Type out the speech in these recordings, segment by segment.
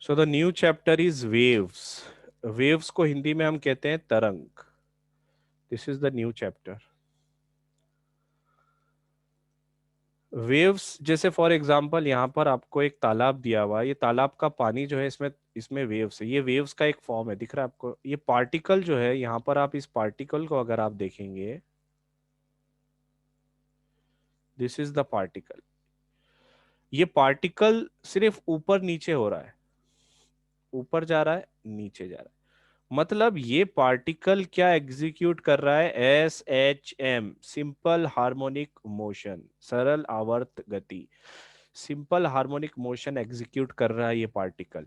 So the new chapter is waves. Waves को हिंदी में हम कहते हैं तरंग। This is the new chapter. Waves जैसे फॉर एग्जांपल यहाँ पर आपको एक तालाब दिया हुआ है। ये तालाब का पानी जो है इसमें इसमें वेव्स है। ये वेव्स का एक फॉर्म है, दिख रहा है आपको। ये पार्टिकल जो है यहाँ पर, आप इस पार्टिकल को अगर आप देखेंगे, दिस इज द पार्टिकल। ये पार्टिकल सिर्फ ऊपर नीचे हो रहा है, ऊपर जा रहा है, नीचे जा रहा है। मतलब ये पार्टिकल क्या एग्जीक्यूट कर रहा है? SHM, सिंपल हार्मोनिक मोशन, सरल आवर्त गति। सिंपल हार्मोनिक मोशन एग्जीक्यूट कर रहा है ये पार्टिकल।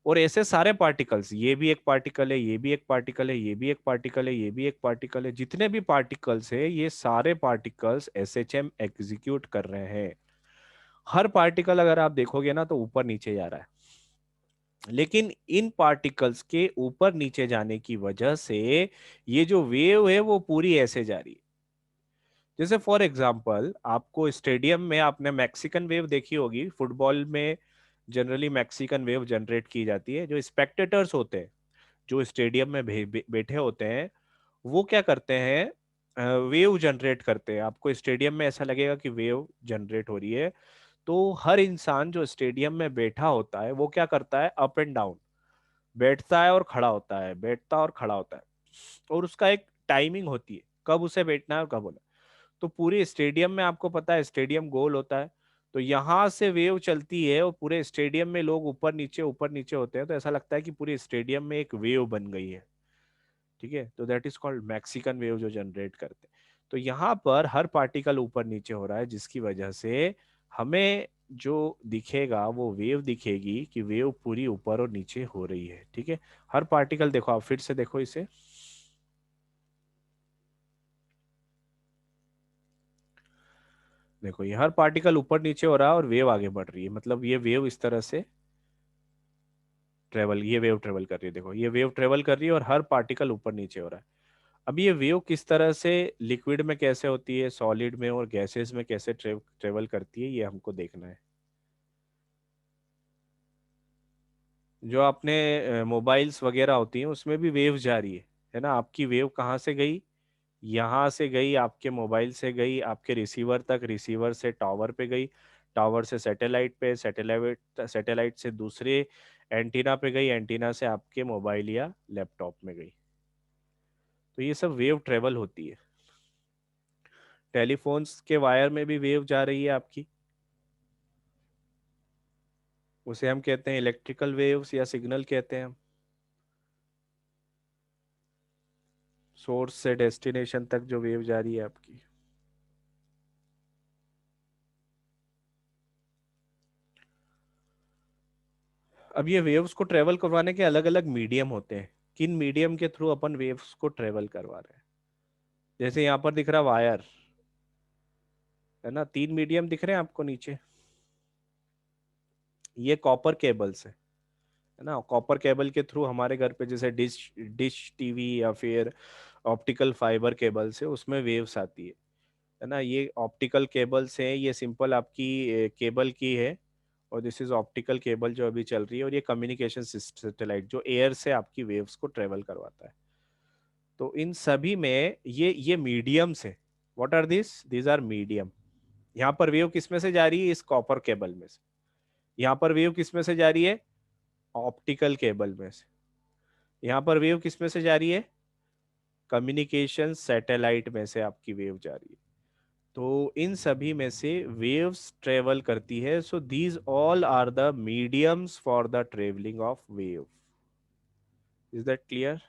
और ऐसे सारे पार्टिकल्स, ये भी एक पार्टिकल है, ये भी एक पार्टिकल है, ये भी एक पार्टिकल है, ये भी एक पार्टिकल है, जितने भी पार्टिकल्स है ये सारे पार्टिकल्स SHM एग्जीक्यूट कर रहे हैं। हर पार्टिकल अगर आप देखोगे ना तो ऊपर नीचे जा रहा है। लेकिन इन पार्टिकल्स के ऊपर नीचे जाने की वजह से ये जो वेव है वो पूरी ऐसे जा रही है। जैसे फॉर एग्जांपल आपको स्टेडियम में, आपने मैक्सिकन वेव देखी होगी, फुटबॉल में जनरली मैक्सिकन वेव जनरेट की जाती है। जो स्पेक्टेटर्स होते हैं, जो स्टेडियम में बैठे होते हैं, वो क्या करते हैं? वेव जनरेट करते हैं। आपको स्टेडियम में ऐसा लगेगा कि वेव जनरेट हो रही है। तो हर इंसान जो स्टेडियम में बैठा होता है वो क्या करता है? अप एंड डाउन, बैठता है और खड़ा होता है, बैठता और खड़ा होता है। और उसका एक टाइमिंग होती है, कब उसे बैठना है और कब होना है। तो पूरे स्टेडियम में आपको पता है स्टेडियम गोल होता है, तो यहां से वेव चलती है और पूरे स्टेडियम में लोग ऊपर नीचे होते हैं, तो ऐसा लगता है कि पूरे स्टेडियम में एक वेव बन गई है। ठीक है, तो that is called Mexican wave जो जनरेट करते हैं। तो यहाँ पर हर पार्टिकल ऊपर नीचे हो रहा है, जिसकी वजह से हमें जो दिखेगा वो वेव दिखेगी कि वेव पूरी ऊपर और नीचे हो रही है। ठीक है, हर पार्टिकल देखो, आप फिर से देखो इसे। देखो ये हर पार्टिकल ऊपर नीचे हो रहा है और वेव आगे बढ़ रही है। मतलब ये वेव इस तरह से ट्रेवल, ये वेव ट्रेवल कर रही है। देखो ये वेव ट्रेवल कर रही है और हर पार्टिकल ऊपर नीचे हो रहा है। अब ये वेव किस तरह से लिक्विड में कैसे होती है, सॉलिड में और गैसेस में कैसे ट्रेवल करती है, ये हमको देखना है। जो आपने मोबाइल्स वगैरह होती हैं उसमें भी वेव जा रही है ना। आपकी वेव कहाँ से गई? यहाँ से गई, आपके मोबाइल से गई आपके रिसीवर तक, रिसीवर से टावर पे गई, टावर से सैटेलाइट पे, सैटेलाइट से दूसरे एंटीना पे गई, एंटीना से आपके मोबाइल या लैपटॉप में गई। तो ये सब वेव ट्रेवल होती है। टेलीफोन्स के वायर में भी वेव जा रही है आपकी, उसे हम कहते हैं इलेक्ट्रिकल वेव्स या सिग्नल कहते हैं हम। सोर्स से डेस्टिनेशन तक जो वेव जा रही है आपकी। अब ये वेव्स को ट्रेवल करवाने के अलग अलग मीडियम होते हैं। किन मीडियम के थ्रू अपन वेव्स को ट्रेवल करवा रहे हैं? जैसे यहाँ पर दिख रहा वायर, है ना, 3 मीडियम दिख रहे हैं आपको नीचे। ये कॉपर केबल्स है ना। कॉपर केबल के थ्रू हमारे घर पे जैसे डिश डिश टीवी या फिर ऑप्टिकल फाइबर केबल से उसमें वेव्स आती है ना। ये ऑप्टिकल केबल्स हैं, ये सिंपल आपकी केबल की है। और दिस इज ऑप्टिकल केबल जो अभी चल रही है। और ये कम्युनिकेशन सैटेलाइट जो एयर से आपकी वेव्स को ट्रेवल करवाता है। तो इन सभी में ये मीडियम्स है। What are this? These are medium. यहाँ पर वेव किस में से जा रही है? इस कॉपर केबल में से। यहाँ पर वेव किस में से जा रही है? ऑप्टिकल केबल में से। यहाँ पर वेव किस में से जा रही है? कम्युनिकेशन सैटेलाइट में से आपकी वेव जा रही है। तो इन सभी में से वेव्स ट्रेवल करती है। So these all are the mediums for the travelling of wave. Is that clear?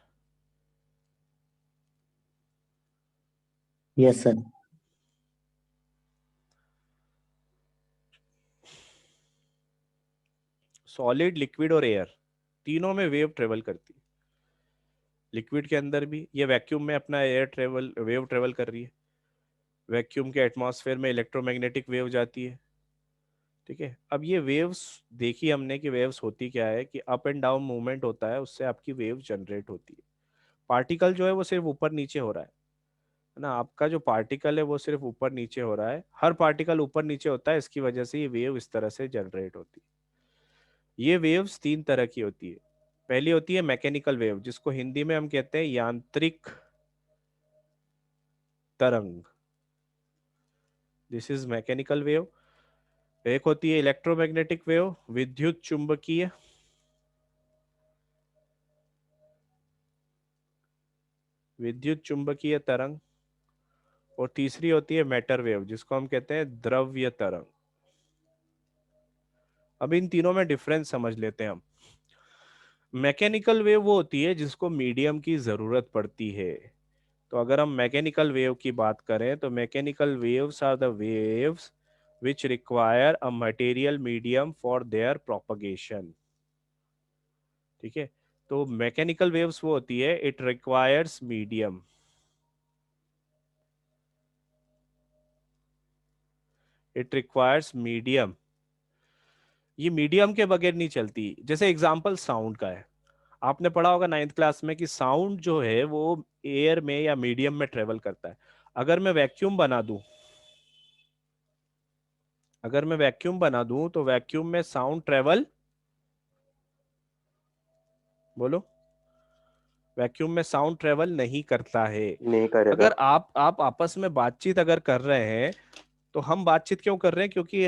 Yes sir. Solid, liquid और एयर, तीनों में वेव ट्रेवल करती है। लिक्विड के अंदर भी ये वैक्यूम में अपना एयर ट्रेवल वेव ट्रेवल कर रही है। वैक्यूम के एटमॉस्फेयर में इलेक्ट्रोमैग्नेटिक वेव जाती है। ठीक है, अब ये वेव्स देखी हमने कि वेव्स होती क्या है, कि अप एंड डाउन मूवमेंट होता है, उससे आपकी वेव जनरेट होती है। पार्टिकल जो है वो सिर्फ ऊपर नीचे हो रहा है ना। आपका जो पार्टिकल है वो सिर्फ ऊपर नीचे हो रहा है। हर पार्टिकल ऊपर नीचे होता है, इसकी वजह से ये वेव इस तरह से जनरेट होती है। ये वेव्स तीन तरह की होती है। पहली होती है मैकेनिकल वेव, जिसको हिंदी में हम कहते हैं यांत्रिक तरंग, दिस इज मैकेनिकल वेव। एक होती है इलेक्ट्रोमैग्नेटिक वेव, विद्युत चुंबकीय, विद्युत चुंबकीय तरंग। और तीसरी होती है मैटर वेव, जिसको हम कहते हैं द्रव्य तरंग। अब इन तीनों में डिफरेंस समझ लेते हैं हम। मैकेनिकल वेव वो होती है जिसको मीडियम की जरूरत पड़ती है। तो अगर हम मैकेनिकल वेव की बात करें तो mechanical waves are the waves which require a material medium for their propagation। ठीक है, तो मैकेनिकल वेव्स वो होती है, it requires medium, it requires medium, ये मीडियम के बगैर नहीं चलती। जैसे एग्जांपल साउंड का है, आपने पढ़ा होगा नाइन्थ क्लास में कि साउंड जो है वो एयर में या मीडियम में ट्रेवल करता है। अगर मैं वैक्यूम बना दूं, अगर मैं वैक्यूम बना दूं तो वैक्यूम में साउंड ट्रेवल, बोलो, वैक्यूम में साउंड ट्रेवल नहीं करता है। नहीं करेगा। अगर आप आपस में बातचीत अगर कर रहे हैं, तो हम बातचीत क्यों कर रहे हैं? क्योंकि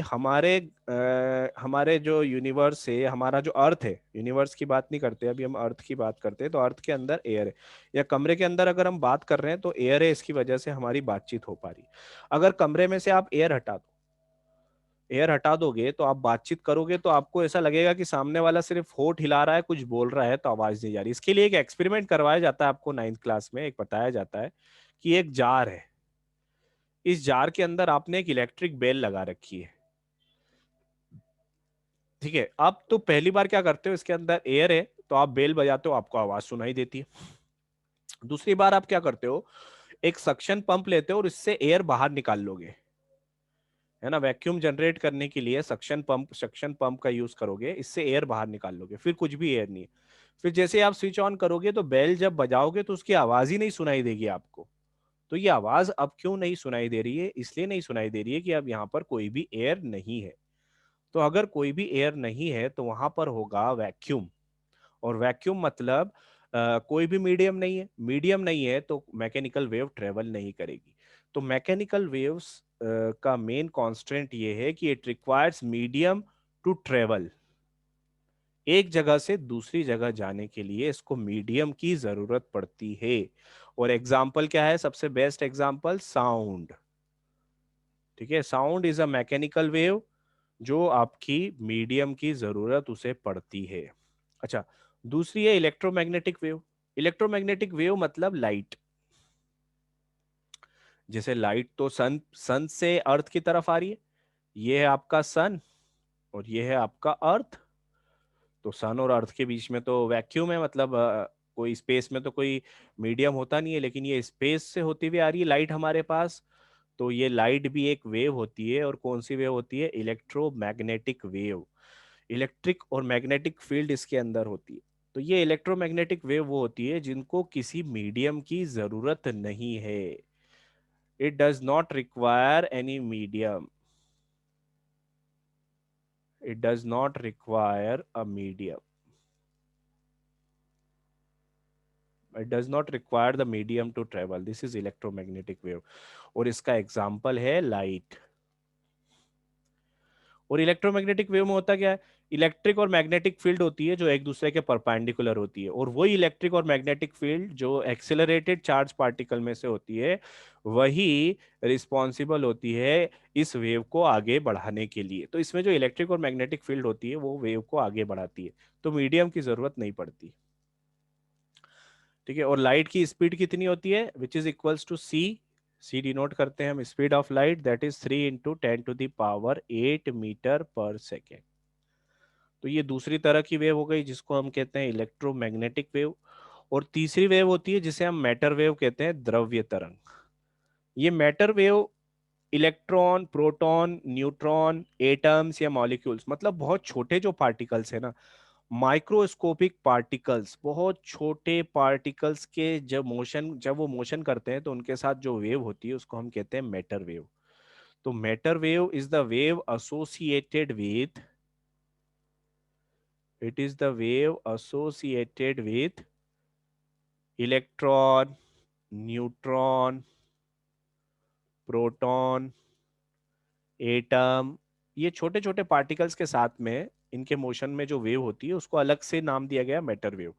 हमारे जो यूनिवर्स है, हमारा जो अर्थ है, यूनिवर्स की बात नहीं करते अभी, हम अर्थ की बात करते हैं, तो अर्थ के अंदर एयर है, या कमरे के अंदर अगर हम बात कर रहे हैं तो एयर है, इसकी वजह से हमारी बातचीत हो पा रही है। अगर कमरे में से आप एयर हटा दो, एयर हटा दोगे तो आप बातचीत करोगे तो आपको ऐसा लगेगा कि सामने वाला सिर्फ होठ हिला रहा है, कुछ बोल रहा है, तो आवाज नहीं जा रही। इसके लिए एक एक्सपेरिमेंट करवाया जाता है, आपको नाइन्थ क्लास में एक बताया जाता है कि एक जार है, इस जार के अंदर आपने एक इलेक्ट्रिक बेल लगा रखी है। ठीक है, आप तो पहली बार क्या करते हो, इसके अंदर एयर है तो आप बेल बजाते हो, आपको आवाज सुनाई देती है। दूसरी बार आप क्या करते हो, एक सक्शन पंप लेते हो और इससे एयर बाहर निकाल लोगे, है ना, वैक्यूम जनरेट करने के लिए सक्शन पंप का यूज करोगे, इससे एयर बाहर निकाल लोगे, फिर कुछ भी एयर नहीं है। फिर जैसे आप स्विच ऑन करोगे तो बेल जब बजाओगे तो उसकी आवाज ही नहीं सुनाई देगी आपको। तो ये आवाज अब क्यों नहीं सुनाई दे रही है? इसलिए नहीं सुनाई दे रही है कि अब यहाँ पर कोई भी एयर नहीं है। तो अगर कोई भी एयर नहीं है तो वहां पर होगा वैक्यूम, और वैक्यूम मतलब कोई भी मीडियम नहीं है, मीडियम नहीं है तो मैकेनिकल वेव ट्रेवल नहीं करेगी। तो मैकेनिकल वेव्स का मेन कांस्टेंट ये है कि it requires medium to travel, एक जगह से दूसरी जगह जाने के लिए इसको मीडियम की जरूरत पड़ती है। और एग्जाम्पल क्या है, सबसे बेस्ट एग्जाम्पल साउंड। ठीक है, sound is a mechanical wave जो आपकी मीडियम की जरूरत उसे पड़ती है। अच्छा, दूसरी है इलेक्ट्रोमैग्नेटिक वेव। इलेक्ट्रोमैग्नेटिक वेव मतलब लाइट। जैसे लाइट तो सन सन से अर्थ की तरफ आ रही है, ये है आपका सन और ये है आपका अर्थ। तो सन और अर्थ के बीच में तो वैक्यूम है, मतलब कोई स्पेस में तो कोई मीडियम होता नहीं है, लेकिन ये स्पेस से होती हुई आ रही है लाइट हमारे पास। तो ये लाइट भी एक वेव होती है, और कौन सी वेव होती है? Electromagnetic wave. इलेक्ट्रिक और मैग्नेटिक फील्ड इसके अंदर होती है। तो ये इलेक्ट्रोमैग्नेटिक वेव वो होती है जिनको किसी मीडियम की जरूरत नहीं है, it does not require any medium, it does not require a medium, it does not require the medium to travel, this is electromagnetic wave. और इसका एग्जाम्पल है लाइट। और इलेक्ट्रोमैग्नेटिक वेव में होता क्या है, इलेक्ट्रिक और मैग्नेटिक फील्ड होती है जो एक दूसरे के परपेंडिकुलर होती है, और वही इलेक्ट्रिक और मैग्नेटिक फील्ड जो एक्सेलरेटेड चार्ज पार्टिकल में से होती है, वही रिस्पॉन्सिबल होती है इस वेव को आगे बढ़ाने के लिए। तो इसमें जो इलेक्ट्रिक और मैग्नेटिक फील्ड होती है वो वेव को आगे बढ़ाती है, तो मीडियम की जरूरत नहीं पड़ती। ठीक है, और लाइट की स्पीड कितनी होती है? Which is equals to C. C denote करते हैं हम speed of light, that is 3 × 10⁻⁸मीटर पर सेकेंड। तो ये दूसरी तरह की वेव हो गई जिसको हम कहते हैं इलेक्ट्रोमैग्नेटिक वेव। और तीसरी वेव होती है जिसे हम मैटर वेव कहते हैं, द्रव्य तरंग। ये matter wave electron, proton, neutron, atoms या मॉलिक्यूल्स, मतलब बहुत छोटे जो पार्टिकल्स है ना, माइक्रोस्कोपिक पार्टिकल्स, बहुत छोटे पार्टिकल्स के जब वो मोशन करते हैं तो उनके साथ जो वेव होती है उसको हम कहते हैं मैटर वेव। तो matter wave is the wave associated with It is the wave associated with electron, neutron, proton, atom, ये छोटे छोटे पार्टिकल्स के साथ में इनके मोशन में जो वेव होती है उसको अलग से नाम दिया गया मैटर वेव,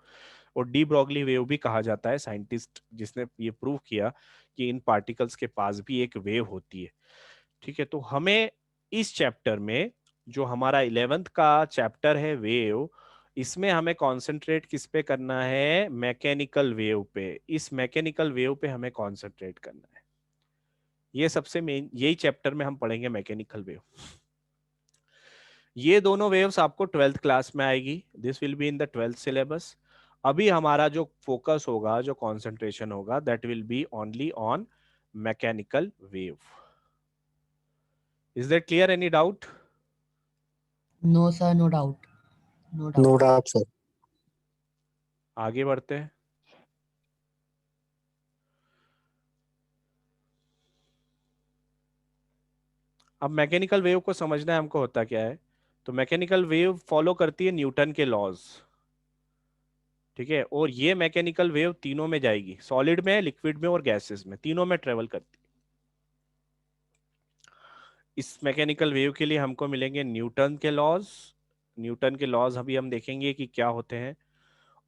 और डी ब्रॉगली वेव भी कहा जाता है, साइंटिस्ट जिसने ये प्रूव किया कि इन पार्टिकल्स के पास भी एक वेव होती है। ठीक है, तो हमें इस चैप्टर में, जो हमारा 11th का चैप्टर है वेव, इसमें हमें कंसंट्रेट किस पे करना है? मैकेनिकल वेव पे। इस मैकेनिकल वेव पे हमें कंसंट्रेट करना है। ये सबसे मेन, यही चैप्टर में हम पढ़ेंगे मैकेनिकल वेव। ये दोनों वेव्स आपको 12th क्लास में आएगी, this will be in the 12th syllabus. अभी हमारा जो फोकस होगा, जो कंसंट्रेशन होगा, that will be only on mechanical wave. Is that clear? Any doubt? No, sir, no doubt. No No doubt. doubt, sir. आगे बढ़ते हैं। अब मैकेनिकल वेव को समझना है हमको होता क्या है। तो मैकेनिकल वेव फॉलो करती है न्यूटन के लॉज। ठीक है, और ये मैकेनिकल वेव तीनों में जाएगी, सॉलिड में, लिक्विड में और गैसेस में, तीनों में ट्रेवल करती है। इस मैकेनिकल वेव के लिए हमको मिलेंगे न्यूटन के लॉज। न्यूटन के लॉज अभी हम देखेंगे कि क्या होते हैं।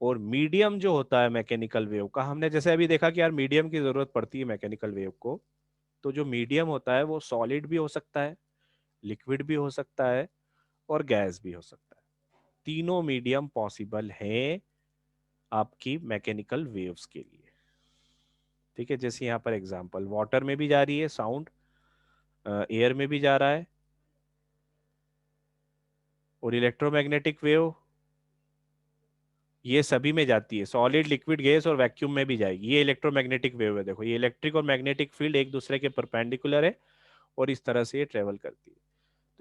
और मीडियम जो होता है मैकेनिकल वेव का, हमने जैसे अभी देखा कि यार मीडियम की जरूरत पड़ती है मैकेनिकल वेव को। तो जो मीडियम होता है वो सॉलिड भी हो सकता है, लिक्विड भी हो सकता है और गैस भी हो सकता है। तीनों मीडियम पॉसिबल हैं आपकी मैकेनिकल वेव्स के लिए। ठीक है, जैसे यहाँ पर एग्जांपल, वाटर में भी जा रही है साउंड, एयर में भी जा रहा है, और इलेक्ट्रोमैग्नेटिक वेव ये सभी में जाती है, सॉलिड, लिक्विड, गैस और वैक्यूम में भी जाएगी। ये इलेक्ट्रोमैग्नेटिक वेव है। देखो, ये इलेक्ट्रिक और मैग्नेटिक फील्ड एक दूसरे के परपेंडिकुलर है और इस तरह से ये ट्रेवल करती है।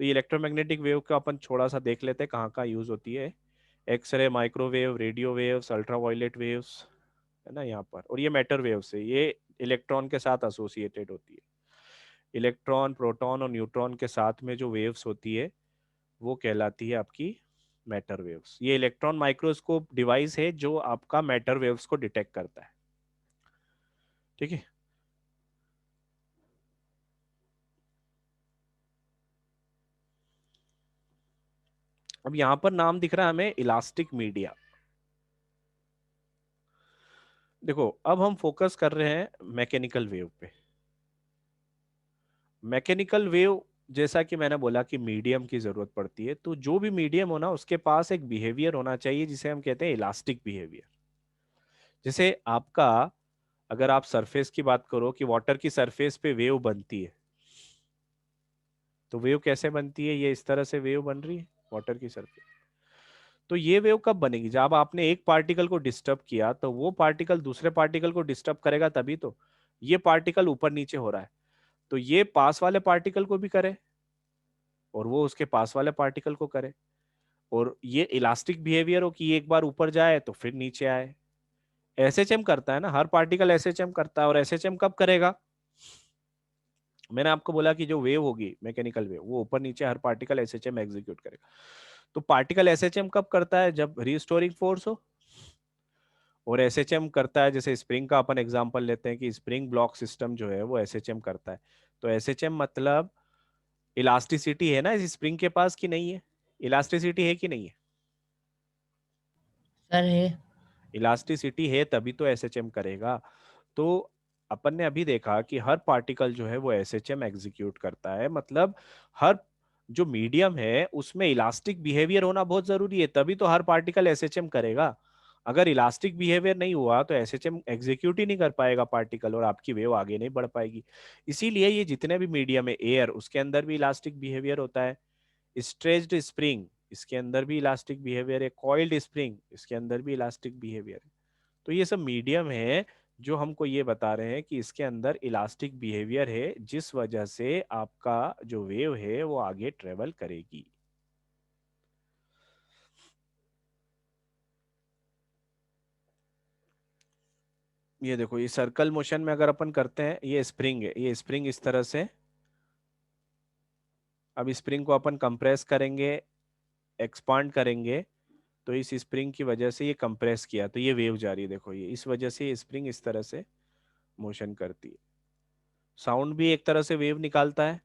तो ये इलेक्ट्रोमैग्नेटिक वेव का अपन थोड़ा सा देख लेते हैं कहाँ कहाँ यूज होती है। X ray, microwave, radio waves, ultraviolet waves, है ना यहाँ पर। और ये मैटर वेव्स है, ये इलेक्ट्रॉन के साथ एसोसिएटेड होती है। इलेक्ट्रॉन, प्रोटॉन और न्यूट्रॉन के साथ में जो वेव्स होती है वो कहलाती है आपकी मैटर वेव्स। ये इलेक्ट्रॉन माइक्रोस्कोप डिवाइस है जो आपका मैटर वेव्स को डिटेक्ट करता है। ठीक है, अब यहां पर नाम दिख रहा है हमें इलास्टिक मीडिया। देखो, अब हम फोकस कर रहे हैं मैकेनिकल वेव पे। मैकेनिकल वेव, जैसा कि मैंने बोला कि मीडियम की जरूरत पड़ती है, तो जो भी मीडियम हो ना उसके पास एक बिहेवियर होना चाहिए जिसे हम कहते हैं इलास्टिक बिहेवियर। जैसे आपका, अगर आप सरफेस की बात करो कि वाटर की सरफेस पे वेव बनती है, तो वेव कैसे बनती है? ये इस तरह से वेव बन रही है वाटर की सरफेस। तो ये वेव कब बनेगी? जब आपने एक पार्टिकल को डिस्टर्ब किया तो वो पार्टिकल दूसरे पार्टिकल को डिस्टर्ब करेगा, तभी तो। ये पार्टिकल ऊपर नीचे हो रहा है, तो ये पास वाले पार्टिकल को भी करे और वो उसके पास वाले पार्टिकल को करे। और ये इलास्टिक बिहेवियर हो कि ये एक बार ऊपर जाए तो फिर नीचे आए। एसएचएम करता है ना, हर पार्टिकल एसएचएम करता है। और एसएचएम कब करेगा? मैंने आपको बोला कि जो वेव होगी मैकेनिकल वेव, वो ऊपर नीचे हर पार्टिकल एसएचएम एग्जीक्यूट करेगा। तो पार्टिकल एसएचएम कब करता है? जब रीस्टोरिंग फोर्स हो। और एसएचएम करता है, जैसे स्प्रिंग का अपन एग्जांपल लेते हैं कि स्प्रिंग ब्लॉक सिस्टम जो है वो एसएचएम करता है। तो एसएचएम मतलब इलास्टिसिटी है ना इस स्प्रिंग के पास, कि नहीं है? इलास्टिसिटी है कि नहीं है? सर है। इलास्टिसिटी है तभी तो एसएचएम करेगा। तो अपन ने अभी देखा कि हर पार्टिकल जो है वो एसएचएम एग्जीक्यूट करता है, मतलब हर जो मीडियम है उसमें इलास्टिक बिहेवियर होना बहुत जरूरी है, तभी तो हर पार्टिकल एसएचएम करेगा। अगर इलास्टिक बिहेवियर नहीं हुआ तो एसएचएम एग्जीक्यूट ही नहीं कर पाएगा पार्टिकल, और आपकी वेव आगे नहीं बढ़ पाएगी। इसीलिए ये जितने भी मीडियम है, एयर, उसके अंदर भी इलास्टिक बिहेवियर होता है। स्ट्रेच्ड स्प्रिंग, इसके अंदर भी इलास्टिक बिहेवियर है। कॉइल्ड स्प्रिंग, इसके अंदर भी इलास्टिक बिहेवियर है। तो ये सब मीडियम है जो हमको ये बता रहे हैं कि इसके अंदर इलास्टिक बिहेवियर है, जिस वजह से आपका जो वेव है वो आगे ट्रेवल करेगी। ये देखो, ये सर्कल मोशन में अगर अपन करते हैं, ये स्प्रिंग है, ये स्प्रिंग इस तरह से। अब स्प्रिंग को अपन कंप्रेस करेंगे, एक्सपांड करेंगे, तो इस स्प्रिंग की वजह से ये कंप्रेस किया तो ये वेव जा रही है, देखो ये इस वजह से ये स्प्रिंग इस तरह से मोशन करती है। साउंड भी एक तरह से वेव निकालता है,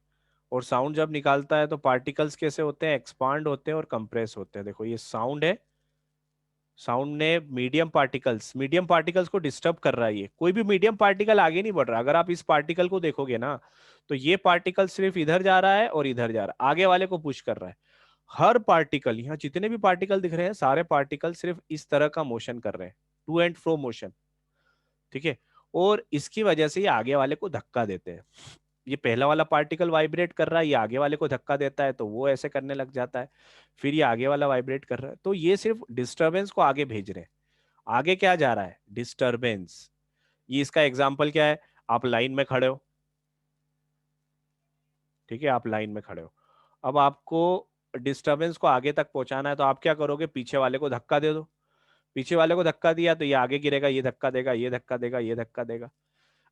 और साउंड जब निकालता है तो पार्टिकल्स कैसे होते हैं, एक्सपांड होते हैं और कंप्रेस होते हैं। देखो ये साउंड है, साउंड ने मीडियम पार्टिकल्स को डिस्टर्ब कर रहा है। ये कोई भी मीडियम पार्टिकल आगे नहीं बढ़ रहा। अगर आप इस पार्टिकल को देखोगे ना, तो ये पार्टिकल सिर्फ इधर जा रहा है और इधर जा रहा है, आगे वाले को पुश कर रहा है। हर पार्टिकल, यहाँ जितने भी पार्टिकल दिख रहे हैं सारे पार्टिकल सिर्फ इस तरह का मोशन कर रहे हैं, टू एंड फ्रो मोशन। ठीक है, और इसकी वजह से ये आगे वाले को धक्का देते हैं। ये पहला वाला पार्टिकल वाइब्रेट कर रहा है, ये आगे वाले को धक्का देता है तो वो ऐसे करने लग जाता है, फिर ये आगे वाला वाइब्रेट कर रहा है, तो ये सिर्फ डिस्टरबेंस को आगे भेज रहे हैं। आगे क्या जा रहा है, डिस्टरबेंस। ये इसका एग्जाम्पल क्या है, आप लाइन में खड़े हो, ठीक है, आप लाइन में खड़े हो, अब आपको डिस्टरबेंस को आगे तक पहुंचाना है, तो आप क्या करोगे, पीछे वाले को धक्का दे दो। पीछे वाले को धक्का दिया तो ये आगे गिरेगा, ये धक्का देगा, ये धक्का देगा, ये धक्का देगा।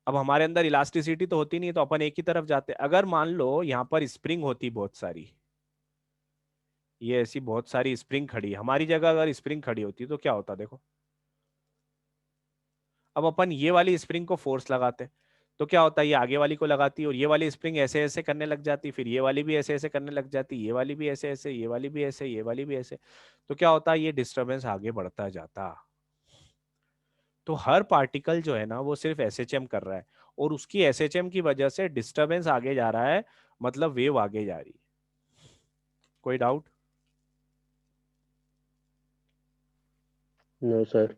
अब हमारे अंदर इलास्टिसिटी तो होती नहीं है, तो अपन एक ही तरफ जाते हैं। अगर मान लो यहाँ पर स्प्रिंग होती बहुत सारी, ये ऐसी बहुत सारी स्प्रिंग खड़ी है, हमारी जगह अगर स्प्रिंग खड़ी होती तो क्या होता, देखो। अब अपन ये वाली स्प्रिंग को फोर्स लगाते, तो क्या होता है, ये आगे वाली को लगाती और ये वाली स्प्रिंग ऐसे ऐसे करने लग जाती, फिर ये वाली भी ऐसे ऐसे करने लग जाती, ये वाली भी ऐसे ऐसे, ये वाली भी ऐसे, ये वाली भी ऐसे। तो क्या होता है, ये डिस्टरबेंस आगे बढ़ता जाता। तो हर पार्टिकल जो है ना वो सिर्फ एसएचएम कर रहा है, और उसकी एसएचएम की वजह से डिस्टरबेंस आगे जा रहा है, मतलब वेव आगे जा रही है। कोई doubt? No sir.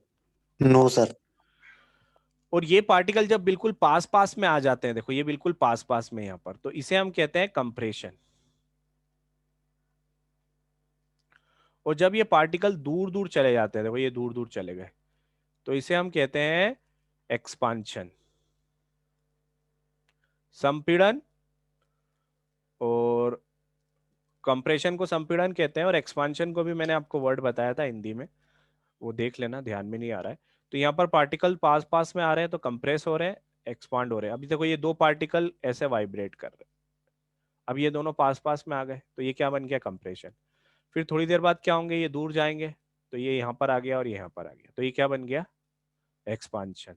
No sir. और ये पार्टिकल जब बिल्कुल पास पास में आ जाते हैं, देखो ये बिल्कुल पास पास में यहां पर, तो इसे हम कहते हैं कंप्रेशन। और जब ये पार्टिकल दूर दूर चले जाते हैं, देखो ये दूर दूर चले गए, तो इसे हम कहते हैं एक्सपांशन। संपीड़न, और कंप्रेशन को संपीड़न कहते हैं, और एक्सपांशन को भी मैंने आपको वर्ड बताया था हिंदी में, वो देख लेना, ध्यान में नहीं आ रहा है। तो यहाँ पर पार्टिकल पास पास में आ रहे हैं तो कंप्रेस हो रहे हैं, एक्सपांड हो रहे हैं। अभी देखो ये दो पार्टिकल ऐसे वाइब्रेट कर रहे हैं, अब ये दोनों पास पास में आ गए तो ये क्या बन गया, कंप्रेशन। फिर थोड़ी देर बाद क्या होंगे, ये दूर जाएंगे, तो ये यहाँ पर आ गया और ये यहाँ पर आ गया, तो ये क्या बन गया, एक्सपांशन,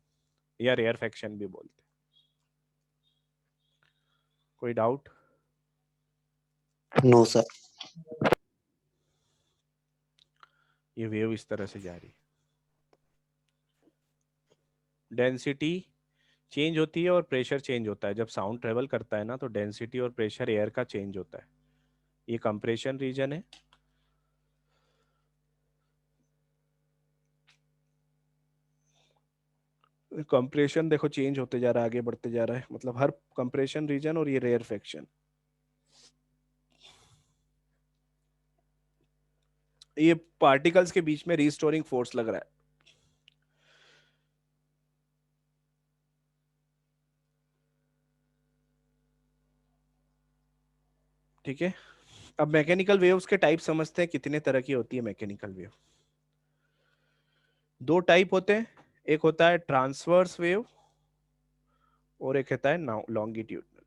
या रेयरफेक्शन भी बोलते हैं। कोई डाउट? No sir. ये वेव इस तरह से जा रही है, डेंसिटी चेंज होती है और प्रेशर चेंज होता है। जब साउंड ट्रेवल करता है ना, तो डेंसिटी और प्रेशर एयर का चेंज होता है। ये कंप्रेशन रीजन है। कंप्रेशन देखो चेंज होते जा रहा है, आगे बढ़ते जा रहा है, मतलब हर कंप्रेशन रीजन, और ये रेयरफेक्शन। ये पार्टिकल्स के बीच में रिस्टोरिंग फोर्स लग रहा है। ठीक है, अब मैकेनिकल वेव्स के टाइप समझते हैं, कितने तरह की होती है मैकेनिकल वेव। दो टाइप होते हैं, एक होता है ट्रांसवर्स वेव और एक होता है longitudinal.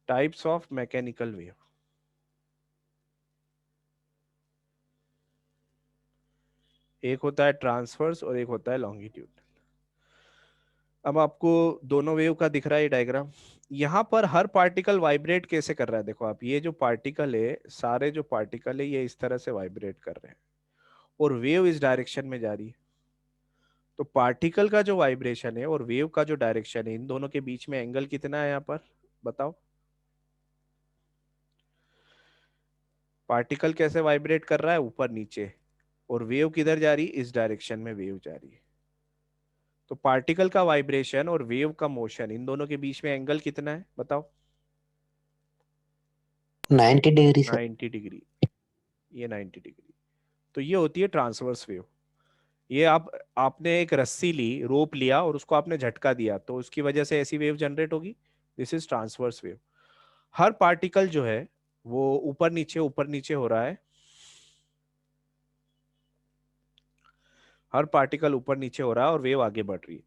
Types of mechanical wave, एक होता है ट्रांसवर्स और एक होता है लॉन्गिट्यूडनल। अब आपको दोनों वेव का दिख रहा है डायग्राम। यहाँ पर हर पार्टिकल वाइब्रेट कैसे कर रहा है, देखो आप, ये जो पार्टिकल है, सारे जो पार्टिकल है ये इस तरह से वाइब्रेट कर रहे हैं, और वेव इस डायरेक्शन में जा रही है। तो पार्टिकल का जो वाइब्रेशन है और वेव का जो डायरेक्शन है, इन दोनों के बीच में एंगल कितना है यहाँ पर, बताओ। पार्टिकल कैसे वाइब्रेट कर रहा है, ऊपर नीचे, और वेव किधर जा रही है, इस डायरेक्शन में वेव जा रही है। तो पार्टिकल का वाइब्रेशन और वेव का मोशन, इन दोनों के बीच में एंगल कितना है, बताओ। 90 डिग्री सर। 90 डिग्री, ये 90 डिग्री। तो ये होती है ट्रांसवर्स वेव। ये आपने एक रस्सी ली, रोप लिया और उसको आपने झटका दिया, तो उसकी वजह से ऐसी वेव जनरेट होगी। This is transverse wave. Her particle जो है वो ऊपर नीचे हो रहा है, हर पार्टिकल ऊपर नीचे हो रहा है और वेव आगे बढ़ रही है।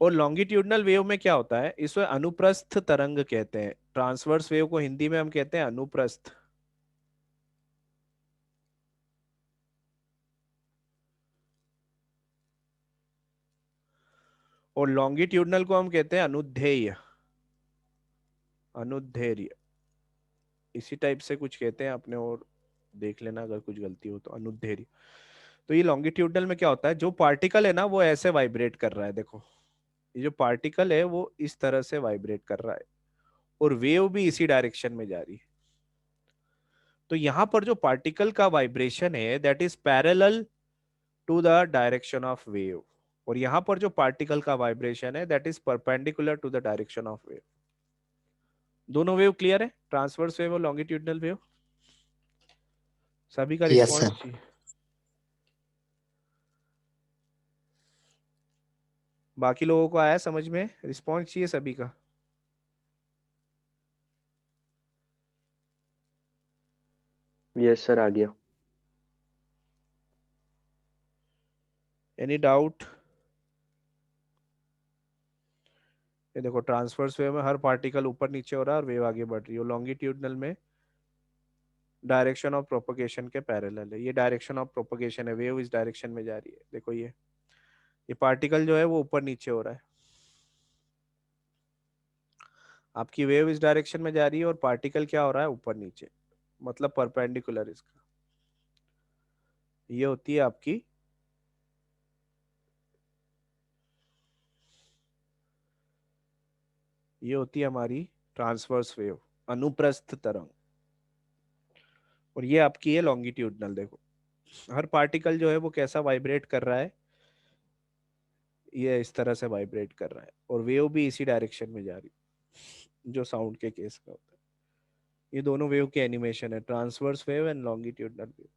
और लॉन्गिट्यूडनल वेव में क्या होता है, इसमें अनुप्रस्थ तरंग कहते हैं। ट्रांसवर्स वेव को हिंदी में हम कहते हैं अनुप्रस्थ। और लॉन्गिट्यूडनल को हम कहते हैं अनुदैर्ध्य, अनुदैर्ध्य इसी टाइप से कुछ कहते हैं अपने, और देख लेना अगर कुछ गलती हो तो, अनुदैर्ध्य। तो ये लॉन्गिट्यूडनल में क्या होता है, जो पार्टिकल है ना वो ऐसे वाइब्रेट कर रहा है, देखो ये जो पार्टिकल है वो इस तरह से वाइब्रेट कर रहा है, और वेव भी इसी डायरेक्शन में जा रही है। तो यहां पर जो पार्टिकल का वाइब्रेशन है that is parallel to the direction of wave, और यहां पर जो पार्टिकल का वाइब्रेशन है that is perpendicular to the direction of wave. दोनों वेव क्लियर है, ट्रांसवर्स वेव और लॉन्गिट्यूडनल वेव? सभी का यस रिस्पॉन्स सर। चाहिए। बाकी लोगों को आया समझ में, रिस्पॉन्स चाहिए सभी का? यस सर, आ गया। Any doubt? ये देखो ट्रांसवर्स वेव में हर पार्टिकल ऊपर नीचे हो रहा है और वेव आगे बढ़ रही है, लॉन्गिट्यूडनल में डायरेक्शन ऑफ प्रोपगेशन के पैरेलल है, ये डायरेक्शन ऑफ प्रोपगेशन है, वेव इस डायरेक्शन में जा रही है। देखो ये पार्टिकल जो है वो ऊपर नीचे हो रहा है, आपकी वेव इस डायरेक्शन में जा रही है और पार्टिकल क्या हो रहा है, ऊपर नीचे, मतलब परपेंडिकुलर इसका। ये होती है आपकी ये होती है हमारी ट्रांसवर्स वेव, अनुप्रस्थ तरंग। और ये आपकी है लॉन्गिट्यूडनल। देखो हर पार्टिकल जो है वो कैसा वाइब्रेट कर रहा है, ये इस तरह से वाइब्रेट कर रहा है, और वेव भी इसी डायरेक्शन में जा रही है, जो साउंड के केस में होता है। ये दोनों वेव के एनिमेशन है, transverse wave and longitudinal wave.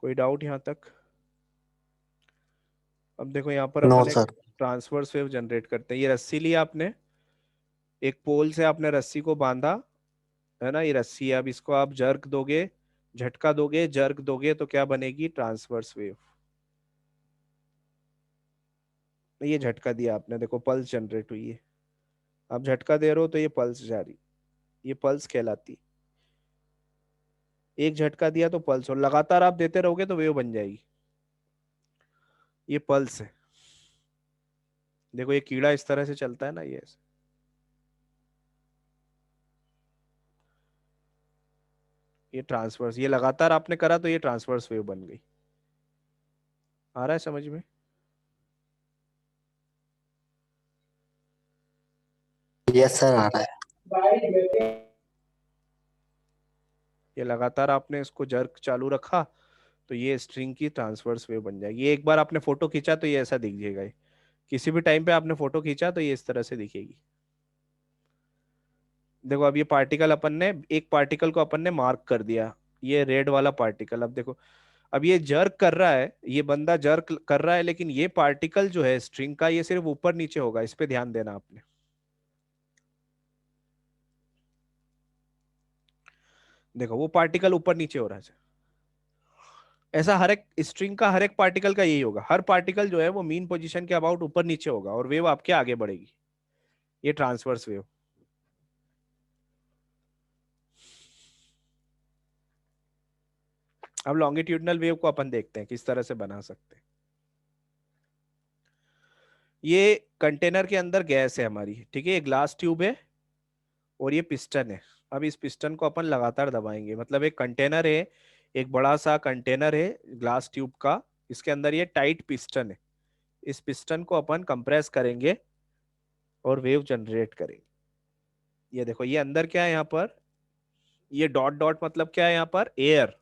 कोई डाउट यहाँ तक? अब देखो यहाँ पर नो अपन एक सर। ट्रांसवर्स वेव जनरेट करते हैं। ये रस्सी ली आपने, एक पोल से आपने रस्सी को बांधा है ना, ये रस्सी है, अब इसको आप जर्क दोगे, झटका दोगे, जर्क दोगे तो क्या बनेगी, ट्रांसवर्स वेव। ये झटका दिया आपने, देखो पल्स जनरेट हुई है, आप झटका दे रहे हो तो ये पल्स जा रही, ये पल्स कहलाती। एक झटका दिया तो पल्स, और लगातार आप देते रहोगे तो वेव बन जाएगी। ये पल्स है। देखो ये कीड़ा इस तरह से चलता है ना, ये ऐसे। ये ट्रांसवर्स, ये लगातार आपने करा तो ये ट्रांसवर्स वेव बन गई। आ रहा है समझ में? यस सर, आ रहा है। ये लगातार आपने इसको जर्क चालू रखा तो ये स्ट्रिंग की ट्रांसवर्स वेव बन जाएगी। ये एक बार आपने फोटो खींचा तो ये ऐसा दिख जाएगा, ये किसी भी टाइम पे आपने फोटो खींचा तो ये इस तरह से दिखेगी। देखो अब ये पार्टिकल अपन ने, एक पार्टिकल को अपन ने मार्क कर दिया, ये रेड वाला पार्टिकल। अब देखो अब ये जर्क कर रहा है, ये बंदा जर्क कर रहा है, लेकिन ये पार्टिकल जो है स्ट्रिंग का ये सिर्फ ऊपर नीचे होगा, इस पे ध्यान देना आपने। देखो वो पार्टिकल ऊपर नीचे हो रहा है, ऐसा हर एक स्ट्रिंग का, हर एक पार्टिकल का यही होगा। हर पार्टिकल जो है वो मीन पोजीशन के अबाउट ऊपर नीचे होगा और वेव आपके आगे बढ़ेगी, ये ट्रांसवर्स वेव। अब लॉन्गिट्यूडनल वेव को अपन देखते हैं किस तरह से बना सकते हैं। ये कंटेनर के अंदर गैस है हमारी, ठीक है, ये ग्लास ट्यूब है और ये पिस्टन है। अब इस पिस्टन को अपन लगातार दबाएंगे, मतलब एक कंटेनर है, एक बड़ा सा कंटेनर है ग्लास ट्यूब का, इसके अंदर ये टाइट पिस्टन है। इस पिस्टन को अपन कंप्रेस करेंगे और वेव जनरेट करेंगे। ये देखो ये अंदर क्या है यहाँ पर, ये डॉट डॉट मतलब क्या है यहाँ पर, एयर।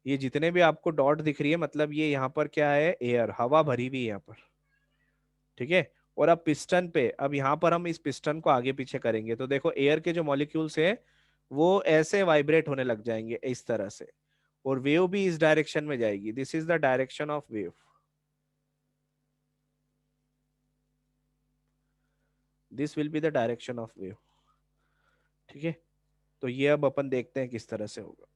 ये जितने भी आपको डॉट दिख रही है मतलब ये यहाँ पर क्या है, एयर, हवा भरी हुई है यहाँ पर, ठीक है। और अब पिस्टन पे, अब यहाँ पर हम इस पिस्टन को आगे पीछे करेंगे तो देखो एयर के जो मॉलिक्यूल्स है वो ऐसे वाइब्रेट होने लग जाएंगे इस तरह से, और वेव भी इस डायरेक्शन में जाएगी। This is the direction of wave, this will be the direction of wave, ठीक है। तो ये अब अपन देखते हैं किस तरह से होगा।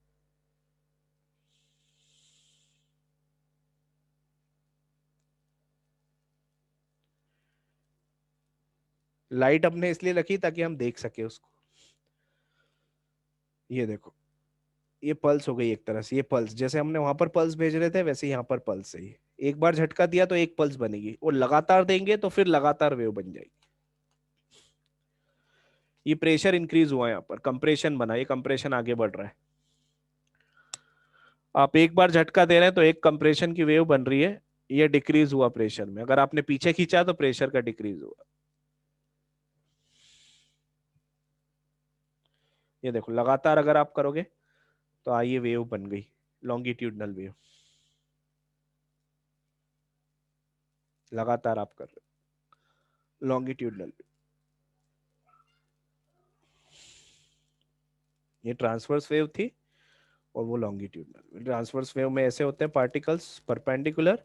लाइट हमने इसलिए रखी ताकि हम देख सके उसको। ये देखो, ये पल्स हो गई एक तरह से। ये पल्स जैसे हमने वहां पर पल्स भेज रहे थे वैसे यहाँ पर पल्स है। ये एक बार झटका दिया तो एक पल्स बनेगी, और लगातार देंगे तो फिर लगातार वेव बन जाएगी। ये प्रेशर इंक्रीज हुआ, यहाँ पर कंप्रेशन बना, ये कंप्रेशन आगे बढ़ रहा है। आप एक बार झटका दे रहे हैं तो एक कंप्रेशन की वेव बन रही है, ये डिक्रीज हुआ प्रेशर में। अगर आपने पीछे खींचा तो प्रेशर का डिक्रीज हुआ। ये देखो, लगातार अगर आप करोगे तो ये वेव बन गई, लॉन्गिट्यूडनल वेव। लगातार आप कर रहे हो लॉन्गिट्यूडनल वेव। ये ट्रांसवर्स वेव थी और वो लॉन्गिट्यूडनल। ट्रांसवर्स वेव में ऐसे होते हैं पार्टिकल्स परपेंडिकुलर,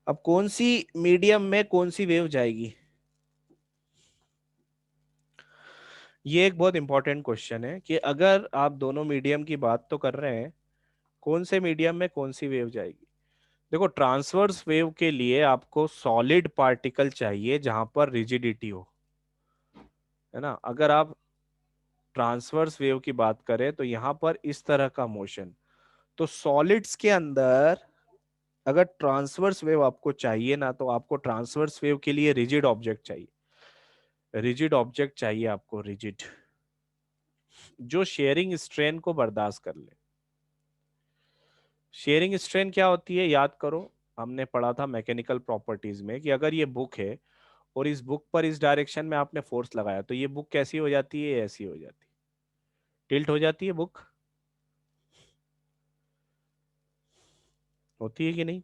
अब कौन सी मीडियम में कौन सी वेव जाएगी, ये एक बहुत इंपॉर्टेंट क्वेश्चन है। कि अगर आप दोनों मीडियम की बात तो कर रहे हैं, कौन से मीडियम में कौन सी वेव जाएगी। देखो, ट्रांसवर्स वेव के लिए आपको सॉलिड पार्टिकल चाहिए जहां पर रिजिडिटी हो, है ना। अगर आप ट्रांसवर्स वेव की बात करें तो यहां पर इस तरह का मोशन, तो सॉलिड्स के अंदर अगर ट्रांसवर्स वेव आपको चाहिए ना, तो आपको ट्रांसवर्स वेव के लिए रिजिड ऑब्जेक्ट चाहिए। रिजिड ऑब्जेक्ट चाहिए आपको, रिजिड, जो शेयरिंग स्ट्रेन को बर्दाश्त कर ले। शेयरिंग स्ट्रेन क्या होती है, याद करो, हमने पढ़ा था मैकेनिकल प्रॉपर्टीज में कि अगर ये बुक है और इस बुक पर इस डायरेक्शन में आपने फोर्स लगाया तो ये बुक कैसी हो जाती है, ऐसी हो जाती है, टिल्ट हो जाती है बुक, होती है कि नहीं।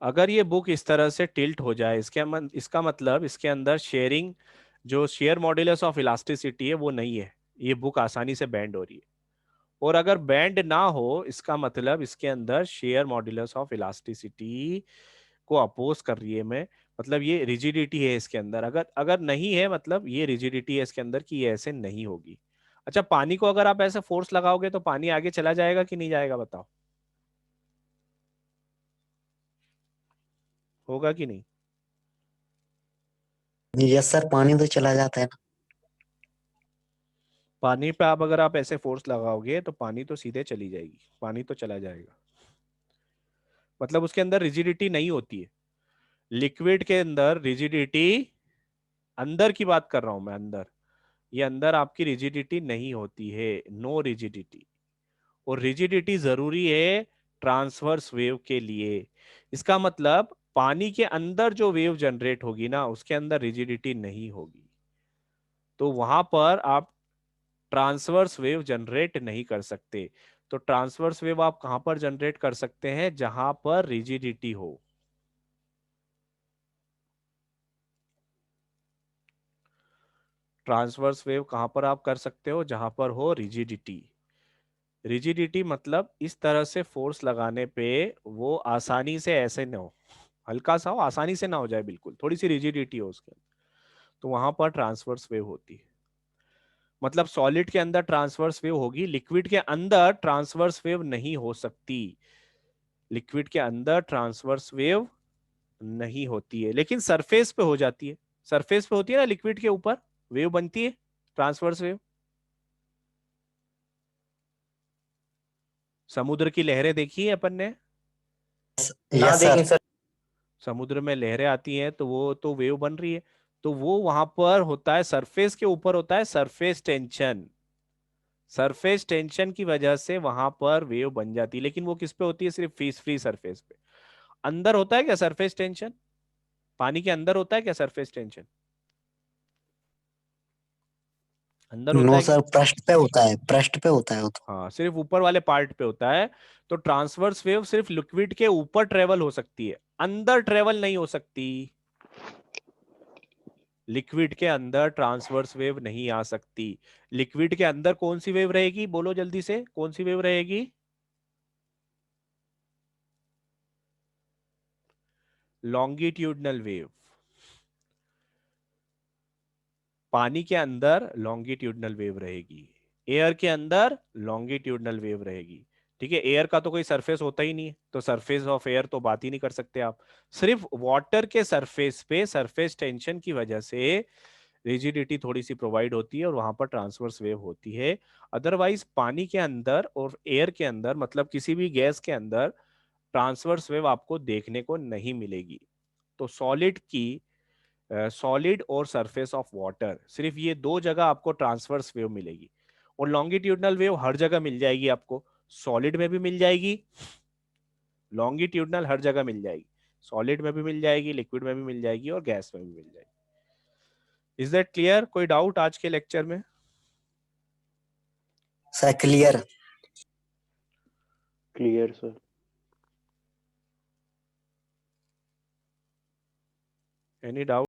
अगर ये बुक इस तरह से टिल्ट हो जाए, इसका मतलब इसके अंदर शेयरिंग, जो शेयर मॉड्यूलस ऑफ इलास्टिसिटी है वो नहीं है, ये बुक आसानी से बैंड हो रही है। और अगर बैंड ना हो, इसका मतलब इसके अंदर शेयर मॉड्यूलस ऑफ इलास्टिसिटी को अपोज कर रही है। मैं मतलब ये रिजिडिटी है इसके अंदर। अगर अगर नहीं है, मतलब ये रिजिडिटी है इसके अंदर कि ये ऐसे नहीं होगी। अच्छा, पानी को अगर आप ऐसे फोर्स लगाओगे तो पानी आगे चला जाएगा कि नहीं जाएगा, बताओ, होगा कि नहीं। यस सर, पानी तो चला जाता है ना। पानी पे आप अगर आप ऐसे फोर्स लगाओगे तो पानी तो सीधे चली जाएगी, पानी तो चला जाएगा। मतलब उसके अंदर रिजिडिटी नहीं होती है। लिक्विड के अंदर रिजिडिटी, अंदर की बात कर रहा हूं मैं, अंदर, ये अंदर आपकी रिजिडिटी नहीं होती है, नो रिजिडिटी। और रिजिडिटी जरूरी है ट्रांसवर्स वेव के लिए। इसका मतलब पानी के अंदर जो वेव जनरेट होगी ना, उसके अंदर रिजिडिटी नहीं होगी, तो वहां पर आप ट्रांसवर्स वेव जनरेट नहीं कर सकते। तो ट्रांसवर्स वेव आप कहां पर जनरेट कर सकते हैं, जहां पर रिजिडिटी हो। ट्रांसवर्स वेव कहां पर आप कर सकते हो, जहां पर हो रिजिडिटी। रिजिडिटी मतलब इस तरह से फोर्स लगाने पे वो आसानी से ऐसे ना हो, हल्का सा हो, आसानी से ना हो जाए, बिल्कुल थोड़ी सी रिजिडिटी हो उसके अंदर, तो वहां पर ट्रांसवर्स वेव होती है। मतलब सॉलिड के अंदर ट्रांसवर्स वेव होगी, लिक्विड के अंदर ट्रांसवर्स वेव नहीं हो सकती। लिक्विड के अंदर ट्रांसवर्स वेव नहीं होती है, लेकिन सरफेस पे हो जाती है। सरफेस पे होती है ना, लिक्विड के ऊपर वेव बनती है, ट्रांसवर्स वेव। समुद्र की लहरें देखी है अपन ने, ना यस देखें सर। सर। समुद्र में लहरें आती हैं तो वो तो वेव बन रही है। तो वो वहां पर होता है, सरफेस के ऊपर होता है सरफेस टेंशन। सरफेस टेंशन की वजह से वहां पर वेव बन जाती है, लेकिन वो किस पे होती है, सिर्फ फीस फ्री सरफेस पे। अंदर होता है क्या सरफेस टेंशन, पानी के अंदर होता है क्या सरफेस टेंशन, अंदर होता नो है क्या। सर, पृष्ठ पे होता है, पृष्ठ पे होता है वो तो। हाँ, सिर्फ ऊपर वाले पार्ट पे होता है। तो ट्रांसवर्स वेव सिर्फ लिक्विड के ऊपर ट्रेवल हो सकती है, अंदर ट्रेवल नहीं हो सकती। लिक्विड के अंदर ट्रांसवर्स वेव नहीं आ सकती। लिक्विड के अंदर कौन सी वेव रहेगी, बोलो जल्दी से, कौन सी वेव रहेगी, लॉन्गिट्यूडनल वेव। पानी के अंदर लॉन्गिट्यूडनल वेव रहेगी। एयर के अंदर लॉन्गिट्यूडनल वेव रहेगी। ठीक है, एयर का तो कोई सरफेस होता ही नहीं है, तो सरफेस ऑफ एयर तो बात ही नहीं कर सकते आप। सिर्फ वाटर के सरफेस पे सरफेस टेंशन की वजह से रिजिडिटी थोड़ी सी प्रोवाइड होती है और वहां पर ट्रांसवर्स वेव होती है। अदरवाइज पानी के अंदर और एयर के अंदर, मतलब किसी भी गैस के अंदर, ट्रांसवर्स वेव आपको देखने को नहीं मिलेगी। तो सॉलिड और सरफेस ऑफ वाटर, सिर्फ ये दो जगह आपको ट्रांसवर्स वेव मिलेगी। और लॉन्गिट्यूडनल वेव हर जगह मिल जाएगी आपको, सॉलिड में भी मिल जाएगी, लॉन्गिट्यूडनल हर जगह मिल जाएगी, सॉलिड में भी मिल जाएगी, लिक्विड में भी मिल जाएगी और गैस में भी मिल जाएगी। Is that clear? कोई डाउट आज के लेक्चर में? Sir clear. Clear sir. Any doubt?